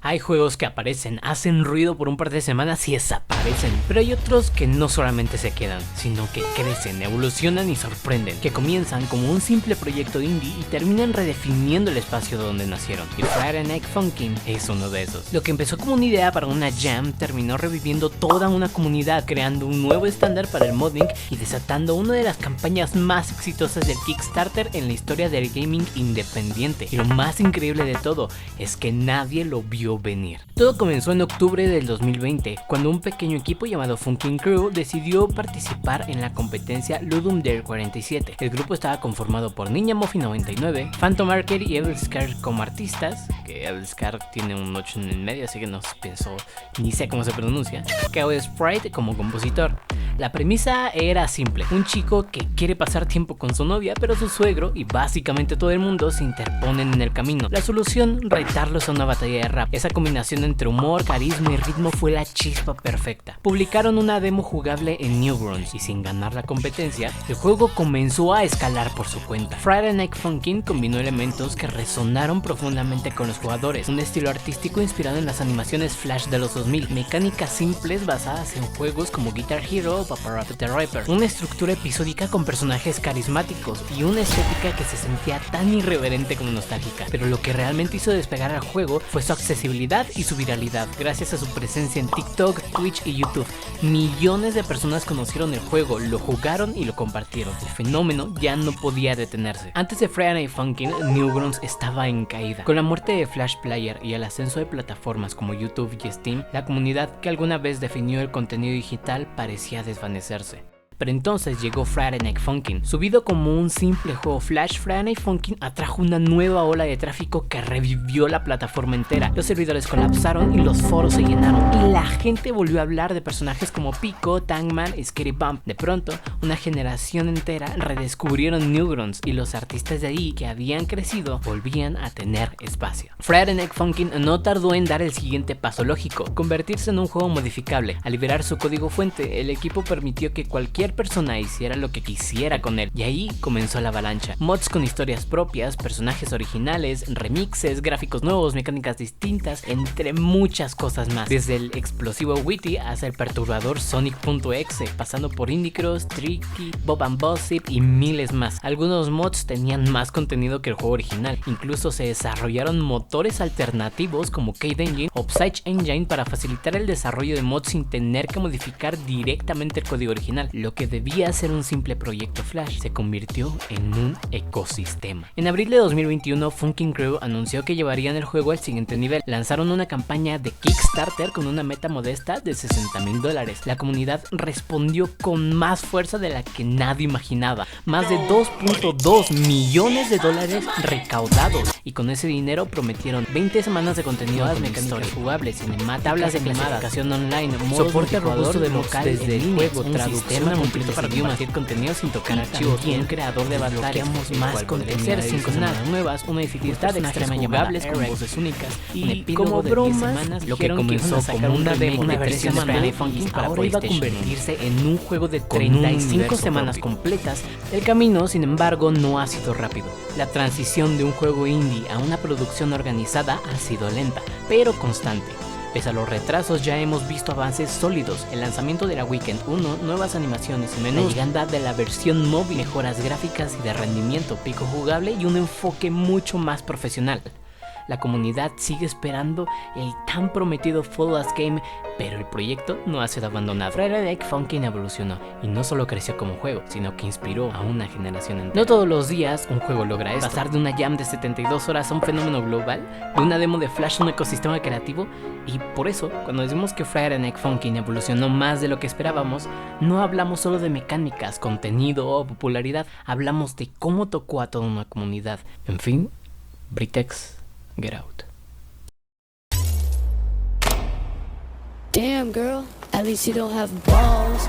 Hay juegos que aparecen, hacen ruido por un par de semanas y desaparecen, pero hay otros que no solamente se quedan, sino que crecen, evolucionan y sorprenden, que comienzan como un simple proyecto indie y terminan redefiniendo el espacio donde nacieron. Y Friday Night Funkin' es uno de esos. Lo que empezó como una idea para una jam terminó reviviendo toda una comunidad, creando un nuevo estándar para el modding y desatando una de las campañas más exitosas del Kickstarter en la historia del gaming independiente. Y lo más increíble de todo es que nadie lo vio venir. Todo comenzó en octubre del 2020, cuando un pequeño equipo llamado Funkin' Crew decidió participar en la competencia Ludum Dare 47. El grupo estaba conformado por Ninja Muffin 99, Phantom Marker y Evil Scar como artistas, que Evil Scar tiene un 8 en el medio, así que no pienso ni sé cómo se pronuncia, Kao Sprite como compositor. La premisa era simple: un chico que quiere pasar tiempo con su novia, pero su suegro y básicamente todo el mundo se interponen en el camino. La solución, retarlos a una batalla de rap. Esa combinación entre humor, carisma y ritmo fue la chispa perfecta. Publicaron una demo jugable en Newgrounds y sin ganar la competencia, el juego comenzó a escalar por su cuenta. Friday Night Funkin' combinó elementos que resonaron profundamente con los jugadores, un estilo artístico inspirado en las animaciones Flash de los 2000, mecánicas simples basadas en juegos como Guitar Hero o Papa Roach the Rapper, una estructura episódica con personajes carismáticos y una estética que se sentía tan irreverente como nostálgica. Pero lo que realmente hizo despegar al juego fue su accesibilidad y su viralidad, gracias a su presencia en TikTok, Twitch y YouTube. Millones de personas conocieron el juego, lo jugaron y lo compartieron. El fenómeno ya no podía detenerse. Antes de Friday Night Funkin', Newgrounds estaba en caída. Con la muerte de Flash Player y el ascenso de plataformas como YouTube y Steam, la comunidad que alguna vez definió el contenido digital parecía desvanecerse. Pero entonces llegó Friday Night Funkin'. Subido como un simple juego Flash, Friday Night Funkin' atrajo una nueva ola de tráfico que revivió la plataforma entera. Los servidores colapsaron y los foros se llenaron, y la gente volvió a hablar de personajes como Pico, Tankman y Skitty Bump. De pronto, una generación entera redescubrieron Newgrounds y los artistas de ahí que habían crecido volvían a tener espacio. Friday Night Funkin' no tardó en dar el siguiente paso lógico: convertirse en un juego modificable. Al liberar su código fuente, el equipo permitió que cualquier persona hiciera lo que quisiera con él, y ahí comenzó la avalancha. Mods con historias propias, personajes originales, remixes, gráficos nuevos, mecánicas distintas, entre muchas cosas más, desde el explosivo Witty hasta el perturbador Sonic.exe, pasando por Indicross, Tricky, Bob and Gossip y miles más. Algunos mods tenían más contenido que el juego original, incluso se desarrollaron motores alternativos como Cade Engine o Psyche Engine para facilitar el desarrollo de mods sin tener que modificar directamente el código original. Lo que debía ser un simple proyecto Flash se convirtió en un ecosistema. En abril de 2021, Funkin' Crew anunció que llevarían el juego al siguiente nivel. Lanzaron una campaña de Kickstarter con una meta modesta de $60,000. La comunidad respondió con más fuerza de la que nadie imaginaba. Más de $2.2 millones recaudados, y con ese dinero prometieron 20 semanas de contenido, mecánicas jugables, cinemáticas, tablas de clasificación online, soporte robusto de local desde el juego, traducción completo para compartir contenido sin tocar archivos, un creador de avatares, más contenido, 5 semanas nuevas, una dificultad extrema jugables con voces únicas, y como bromas, lo que comenzó como una demo, una versión de Friday Funkin' ahora iba a convertirse en un juego de 35 semanas completas. El camino, sin embargo, no ha sido rápido. La transición de un juego indie a una producción organizada ha sido lenta, pero constante. Pese a los retrasos, ya hemos visto avances sólidos: el lanzamiento de la Weekend 1, nuevas animaciones y menús, la llegada de la versión móvil, mejoras gráficas y de rendimiento, pico jugable y un enfoque mucho más profesional. La comunidad sigue esperando el tan prometido Full Blast Game, pero el proyecto no ha sido abandonado. Friday Night Funkin' evolucionó y no solo creció como juego, sino que inspiró a una generación entera. No todos los días un juego logra esto: pasar de una jam de 72 horas a un fenómeno global, de una demo de Flash a un ecosistema creativo. Y por eso, cuando decimos que Friday Night Funkin' evolucionó más de lo que esperábamos, no hablamos solo de mecánicas, contenido o popularidad, hablamos de cómo tocó a toda una comunidad. En fin, Britex, get out. Damn, girl, at least you don't have balls.